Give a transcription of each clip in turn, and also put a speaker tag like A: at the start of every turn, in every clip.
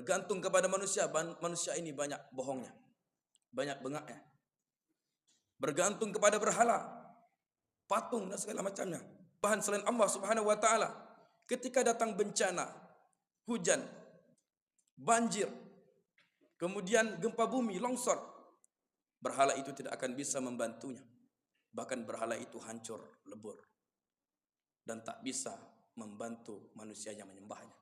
A: bergantung kepada manusia, manusia ini banyak bohongnya, banyak bengaknya. Bergantung kepada berhala, patung dan segala macamnya, bahan selain Allah Subhanahu wa taala. Ketika datang bencana, hujan, banjir, kemudian gempa bumi, longsor, berhala itu tidak akan bisa membantunya. Bahkan berhala itu hancur lebur dan tak bisa membantu manusia yang menyembahnya.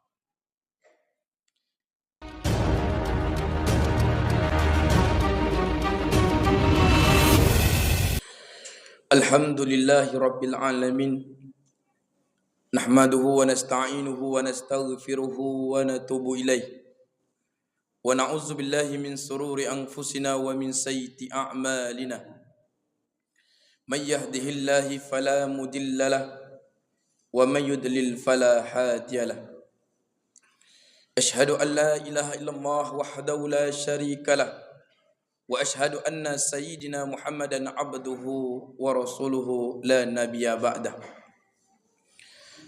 A: Alhamdulillahi rabbil alamin. Nahmaduhu wa nasta'inuhu wa nastaghfiruhu wa natubu ilaih. Wa na'udzu billahi min sururi anfusina wa min sayyiati a'malina. May yahdihillahu fala mudilla lahu wa may yudlil fala hadiya lahu. Ashhadu an la ilaha illallah wahdahu la syarika lahu wa ashhadu anna sayyidina Muhammadan abduhu wa rasuluhu la nabiyya ba'dah.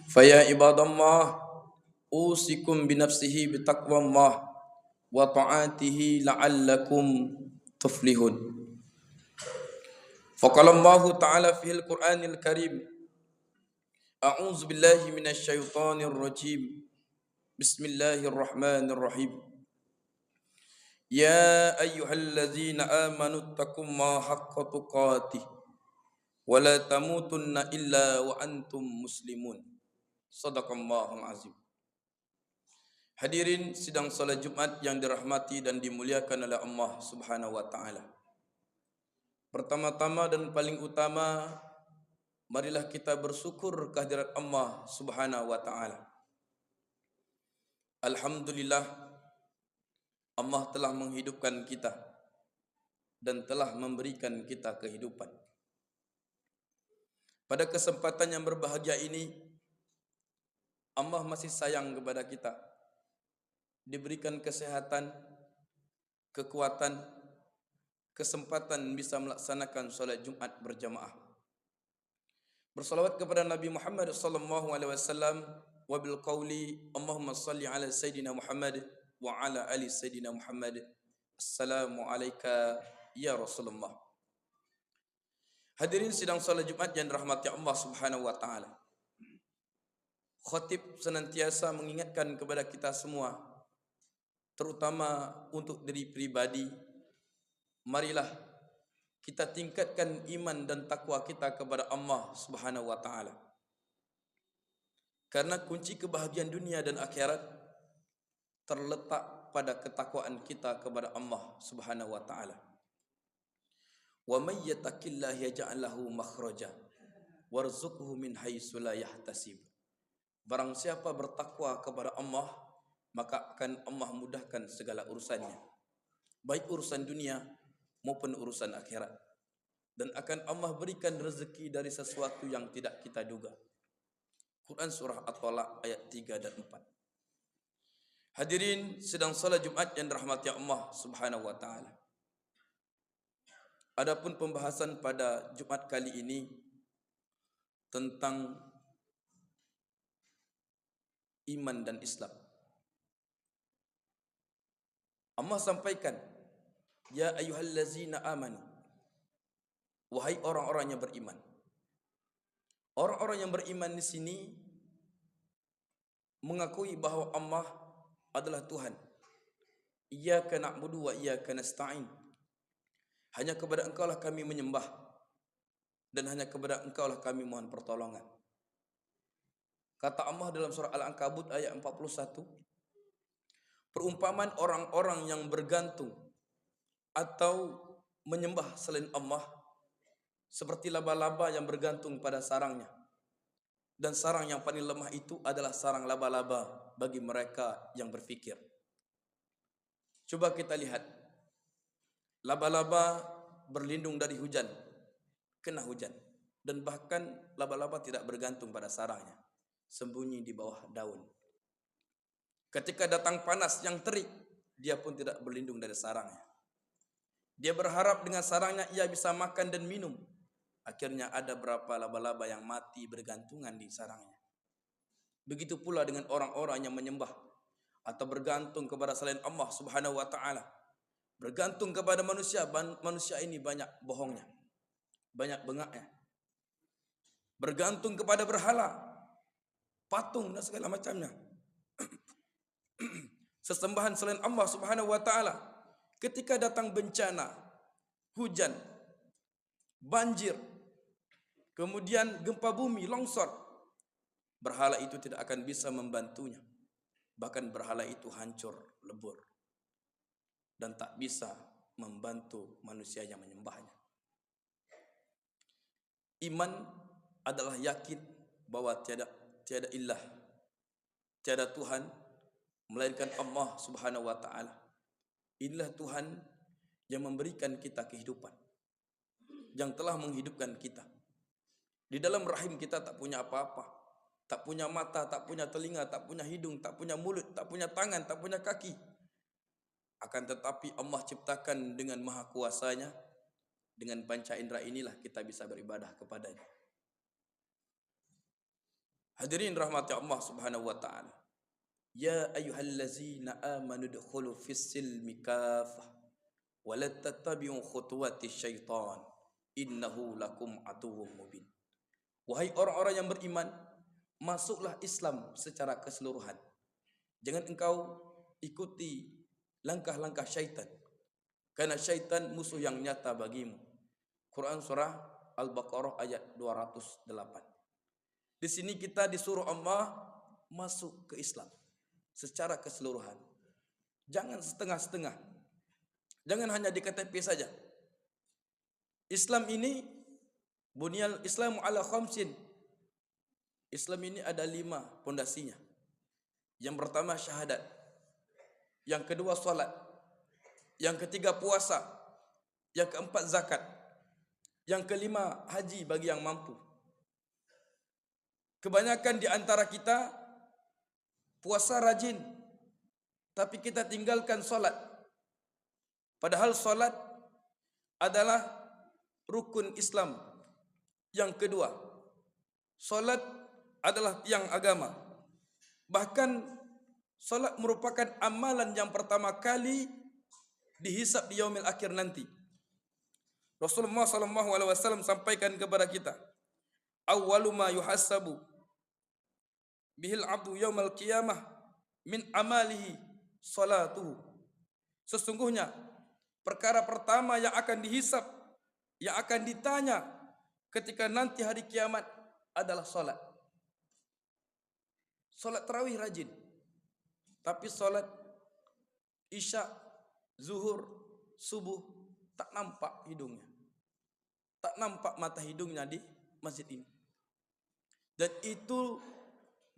A: Faya ibadallah, usikum binafsihi bitaqwallah wa ta'atihi la'allakum tuflihun. Faqala Allah ta'ala fil Qur'anil Karim, a'udzu billahi minasy syaithanir rajim. Bismillahirrahmanirrahim. Ya ayyuhalladzina amanu taqullaha haqqa tuqatih wa la tamutunna illa wa antum muslimun. Shadaqallahul azim. Hadirin sidang salat Jumat yang dirahmati dan dimuliakan oleh Allah Subhanahu wa taala. Pertama-tama dan paling utama, marilah kita bersyukur kehadirat Allah Subhanahu wa taala. Alhamdulillah, Allah telah menghidupkan kita dan telah memberikan kita kehidupan. Pada kesempatan yang berbahagia ini, Allah masih sayang kepada kita. Diberikan kesehatan, kekuatan, kesempatan bisa melaksanakan salat Jumat berjamaah. Bersalawat kepada Nabi Muhammad sallallahu alaihi wasallam wa bil qauli Allahumma shalli ala sayidina Muhammad wa ala ali sayidina Muhammad. Assalamu alayka ya Rasulullah. Hadirin sidang salat Jumat yang dirahmati Allah Subhanahu wa taala. Khatib senantiasa mengingatkan kepada kita semua, terutama untuk diri pribadi, marilah kita tingkatkan iman dan takwa kita kepada Allah Subhanahu wa taala. Karena kunci kebahagiaan dunia dan akhirat terletak pada ketakwaan kita kepada Allah Subhanahu wa taala. Wa may yattaqillaha yaj'al lahu makhraja warzuqhu min haitsu la yahtasib. Barang siapa bertakwa kepada Allah, maka akan Allah mudahkan segala urusannya, baik urusan dunia maupun urusan akhirat, dan akan Allah berikan rezeki dari sesuatu yang tidak kita duga. Quran surah At-Talaq ayat 3 dan 4. Hadirin sedang salat Jumat yang dirahmati Allah Subhanahu wa taala. Adapun pembahasan pada Jumat kali ini tentang iman dan Islam. Allah sampaikan, ya ayyuhallazina amanu, wahai orang-orang yang beriman. Orang-orang yang beriman di sini mengakui bahwa Allah adalah Tuhan. Iyyaka na'budu wa iyyaka nasta'in. Hanya kepada Engkau lah kami menyembah dan hanya kepada Engkau lah kami mohon pertolongan. Kata Allah dalam surah Al-Ankabut ayat 41, perumpamaan orang-orang yang bergantung atau menyembah selain Allah seperti laba-laba yang bergantung pada sarangnya. Dan sarang yang paling lemah itu adalah sarang laba-laba bagi mereka yang berfikir. Coba kita lihat. Laba-laba berlindung dari hujan, kena hujan. Dan bahkan laba-laba tidak bergantung pada sarangnya, sembunyi di bawah daun. Ketika datang panas yang terik, dia pun tidak berlindung dari sarangnya. Dia berharap dengan sarangnya ia bisa makan dan minum. Akhirnya ada berapa laba-laba yang mati bergantungan di sarangnya. Begitu pula dengan orang-orang yang menyembah atau bergantung kepada selain Allah Subhanahu wa taala, bergantung kepada manusia, manusia ini banyak bohongnya, banyak bengaknya. Bergantung kepada berhala, patung dan segala macamnya. Sesembahan selain Allah Subhanahu wa taala. Ketika datang bencana, hujan, banjir, kemudian gempa bumi, longsor, berhala itu tidak akan bisa membantunya. Bahkan berhala itu hancur lebur dan tak bisa membantu manusia yang menyembahnya. Iman adalah yakin bahwa tiada ilah, tiada Tuhan melainkan Allah Subhanahu wa taala. Inilah Tuhan yang memberikan kita kehidupan, yang telah menghidupkan kita. Di dalam rahim kita tak punya apa-apa, tak punya mata, tak punya telinga, tak punya hidung, tak punya mulut, tak punya tangan, tak punya kaki. Akan tetapi Allah ciptakan dengan maha kuasanya, dengan panca indera inilah kita bisa beribadah kepadanya. Hadirin rahmati Allah Subhanahu wa taala. Ya ayyuhallazina amanu dukhulu fis-silmi kafah wa la tattabi'u khutuwati syaitan innahu lakum aduwwum mubin. Wahai orang-orang yang beriman, masuklah Islam secara keseluruhan. Jangan engkau ikuti langkah-langkah syaitan, karena syaitan musuh yang nyata bagimu. Quran surah Al-Baqarah ayat 208. Di sini kita disuruh Allah masuk ke Islam secara keseluruhan. Jangan setengah-setengah. Jangan hanya di KTP saja. Islam ini bunyal Islamu ala khamsin. Islam ini ada 5 pondasinya. Yang pertama syahadat. Yang kedua salat. Yang ketiga puasa. Yang keempat zakat. Yang kelima haji bagi yang mampu. Kebanyakan di antara kita puasa rajin, tapi kita tinggalkan salat. Padahal salat adalah rukun Islam yang kedua. Salat adalah tiang agama. Bahkan salat merupakan amalan yang pertama kali dihisab di yaumil akhir nanti. Rasulullah SAW sampaikan kepada kita, awwalu ma yuhassabu bihil abdu yaumal qiyamah min amalihi salatuhu. Sesungguhnya perkara pertama yang akan dihisab, yang akan ditanya ketika nanti hari kiamat adalah salat. Salat tarawih rajin, tapi salat isya, zuhur, subuh tak nampak hidungnya, tak nampak mata hidungnya di masjid ini. Dan itu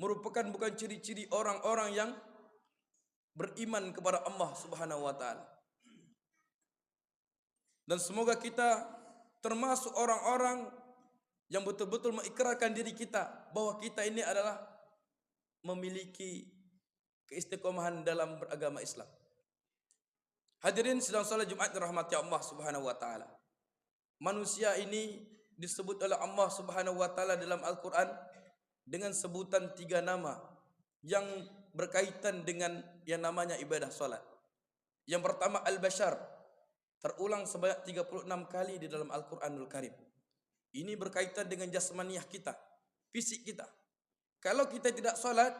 A: merupakan bukan ciri-ciri orang-orang yang beriman kepada Allah Subhanahu wa taala. Dan semoga kita termasuk orang-orang yang betul-betul mengikrarkan diri kita bahwa kita ini adalah memiliki keistiqomahan dalam beragama Islam. Hadirin sidang salat Jumat dirahmati Allah Subhanahu wa taala. Manusia ini disebut oleh Allah Subhanahu wa taala dalam Al-Qur'an dengan sebutan 3 nama yang berkaitan dengan yang namanya ibadah salat. Yang pertama Al-Bashar, terulang sebanyak 36 kali di dalam Al-Qur'anul Karim. Ini berkaitan dengan jasmaniah kita, fisik kita. Kalau kita tidak salat,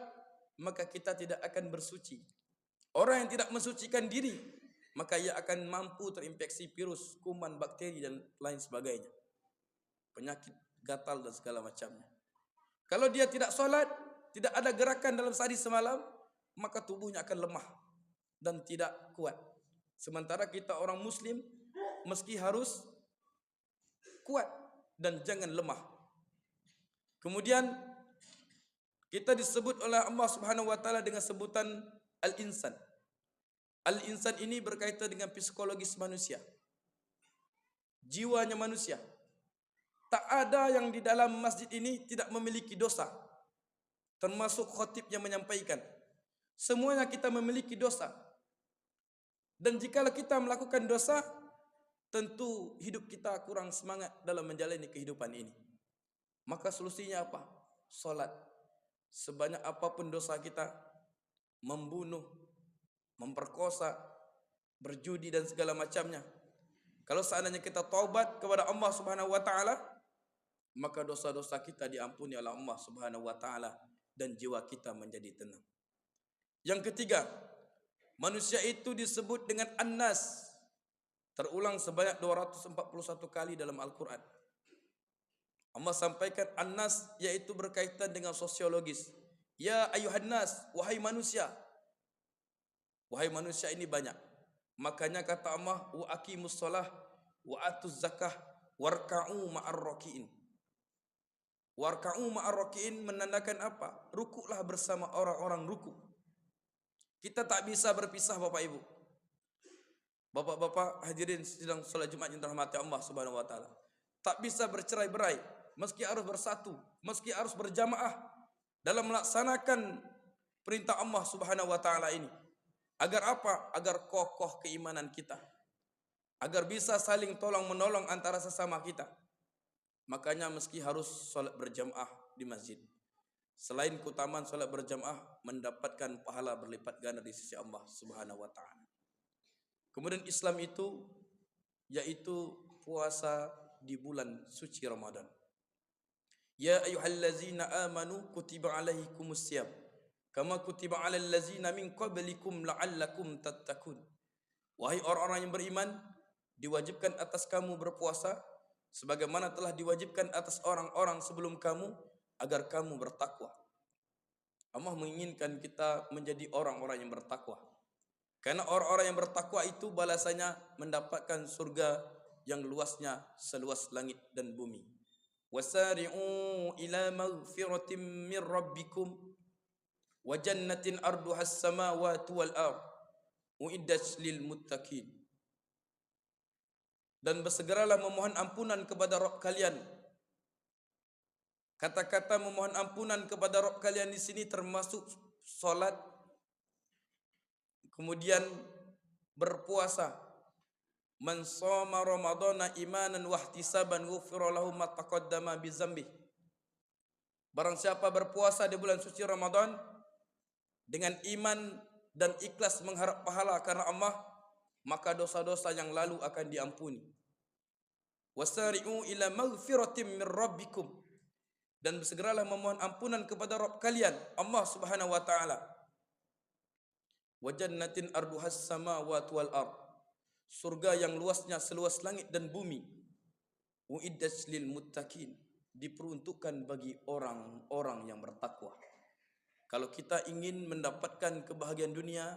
A: maka kita tidak akan bersuci. Orang yang tidak mensucikan diri, maka ia akan mampu terinfeksi virus, kuman, bakteri dan lain sebagainya. Penyakit gatal dan segala macamnya. Kalau dia tidak salat, tidak ada gerakan dalam sehari semalam, maka tubuhnya akan lemah dan tidak kuat. Sementara kita orang muslim meski harus kuat dan jangan lemah. Kemudian kita disebut oleh Allah Subhanahu wa taala dengan sebutan Al-Insan. Al-Insan ini berkaitan dengan psikologis manusia, jiwanya manusia. Tak ada yang di dalam masjid ini tidak memiliki dosa, termasuk khatib yang menyampaikan. Semuanya kita memiliki dosa. Dan jika kita melakukan dosa, tentu hidup kita kurang semangat dalam menjalani kehidupan ini. Maka solusinya apa? Salat. Sebanyak apapun dosa kita, membunuh, memperkosa, berjudi dan segala macamnya. Kalau seandainya kita taubat kepada Allah Subhanahu wa taala, maka dosa-dosa kita diampuni oleh Allah Subhanahu wa taala dan jiwa kita menjadi tenang. Yang ketiga, manusia itu disebut dengan An-Nas. Terulang sebanyak 241 kali dalam Al-Quran. Allah sampaikan An-Nas yaitu berkaitan dengan sosiologis. Ya ayuhan nas, wahai manusia. Wahai manusia ini banyak. Makanya kata Allah, wa aqimus shalah wa atuz zakah warka'u ma'ar raki'in. Warka'u ma'ar raki'in menandakan apa? Rukuklah bersama orang-orang rukuk. Kita tak bisa berpisah Bapak Ibu. Bapak-bapak hadirin sidang salat Jumat yang dirahmati Allah Subhanahu wa taala. Tak bisa bercerai-berai, meski harus bersatu, meski harus berjamaah dalam melaksanakan perintah Allah Subhanahu wa taala ini. Agar apa? Agar kokoh keimanan kita. Agar bisa saling tolong-menolong antara sesama kita. Makanya meski harus salat berjamaah di masjid. Selain keutamaan salat berjamaah, mendapatkan pahala berlipat ganda di sisi Allah Subhanahu wa taala. Kemudian Islam itu yaitu puasa di bulan suci Ramadan. Ya ayyuhallazina amanu kutiba alaikumus syiyam kama kutiba alal ladzina min qablikum la'allakum tattaqun. Wahai orang-orang yang beriman, diwajibkan atas kamu berpuasa sebagaimana telah diwajibkan atas orang-orang sebelum kamu agar kamu bertakwa. Allah menginginkan kita menjadi orang-orang yang bertakwa. Karena orang-orang yang bertakwa itu balasannya mendapatkan surga yang luasnya seluas langit dan bumi. Wasari'u ila maghfiratin min rabbikum wa jannatin arduha as-samawati wal ardh uiddat lil muttaqin. Dan bersegeralah memohon ampunan kepada Rabb kalian. Kata-kata memohon ampunan kepada Rabb kalian di sini termasuk salat, kemudian berpuasa. Man shoma ramadhana imanan wa ihtisaban ghufira lahu ma taqaddama bi dzambi. Barang siapa berpuasa di bulan suci Ramadan dengan iman dan ikhlas mengharap pahala karena Allah, maka dosa-dosa yang lalu akan diampuni. Wasari'u ila maghfiratin min rabbikum. Dan bersegeralah memohon ampunan kepada Rabb kalian, Allah Subhanahu wa taala. Wa jannatin arduhas samawati wal ardh. Surga yang luasnya seluas langit dan bumi. Uiddat lil muttaqin. Diperuntukkan bagi orang-orang yang bertakwa. Kalau kita ingin mendapatkan kebahagiaan dunia,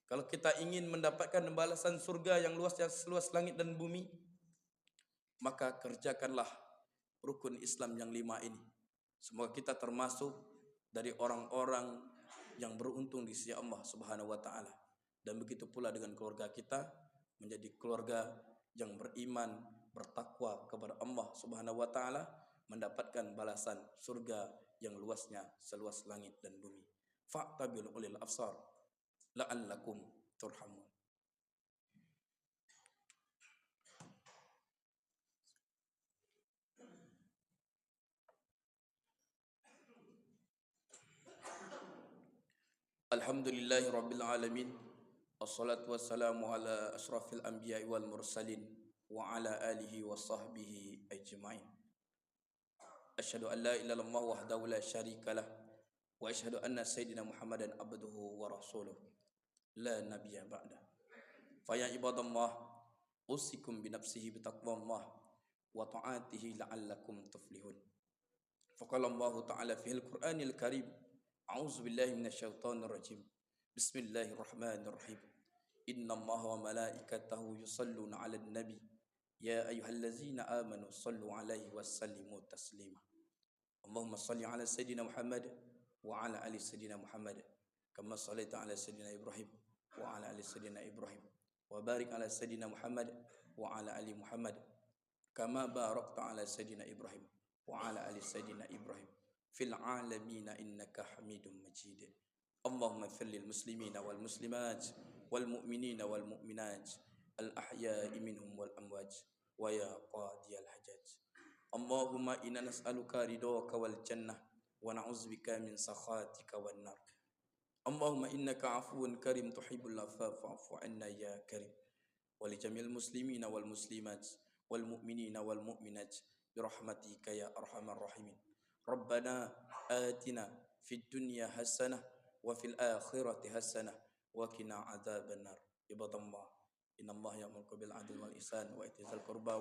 A: kalau kita ingin mendapatkan balasan surga yang luasnya seluas langit dan bumi, maka kerjakanlah rukun Islam yang 5 ini. Semoga kita termasuk dari orang-orang yang beruntung di sisi Allah Subhanahu wa taala. Dan begitu pula dengan keluarga kita menjadi keluarga yang beriman, bertakwa kepada Allah Subhanahu wa taala, mendapatkan balasan surga yang luasnya seluas langit dan bumi. Fa'tabil ulil absar la'allakum turhamun. Alhamdulillahi rabbil alamin. Wassalatu wassalamu ala ashrafil anbiya'i wal mursalin wa ala alihi wa sahbihi ajma'in. Asyhadu an la ilaha illallah wahdahu la syarika lah wa asyhadu anna sayyidina Muhammadan abduhu wa rasuluh la nabiyya ba'da. Fa ya ibadallah, usikum bi nafsihi bi taqwallah wa ta'atihi la'allakum tuflihun. Faqala Allah ta'ala fil Qur'anil Karim, a'udzu billahi minasyaitonir rajim. Bismillahirrahmanirrahim. Innallaha wa malaikatahu yusholluna 'alan nabi. Ya ayyuhallazina amanu shallu 'alaihi wasallimu taslima. Allahumma shalli 'ala sayyidina Muhammad wa 'ala ali sayyidina Muhammad kama shallaita 'ala sayyidina Ibrahim wa 'ala ali sayyidina Ibrahim wa barik 'ala sayyidina Muhammad wa 'ala ali Muhammad kama barakta 'ala sayyidina Ibrahim wa 'ala ali sayyidina Ibrahim fil 'alamin innaka Hamidum Majid. Allahumma ighfir lil muslimina wal muslimat wal mu'minina wal mu'minat al ahya'i minhum wal amwat wa ya qadiyal hajat. Allahumma inna nas'aluka ridhaka wal jannah wa na'udzubika min sakhatika wan nar. Allahumma innaka afuwun karim tuhibbul afwa fa'fu anna ya karim. Wa li jamil muslimina wal muslimat wal mu'minina wal mu'minat bi rahmatika ya arhamar rahimin. Rabbana atina fid dunya hasanah wa fil akhirati hasanah wa qina adzabannar. Ibadallah, innallaha ya'muru bil 'adli wal ihsan wa itizal qurba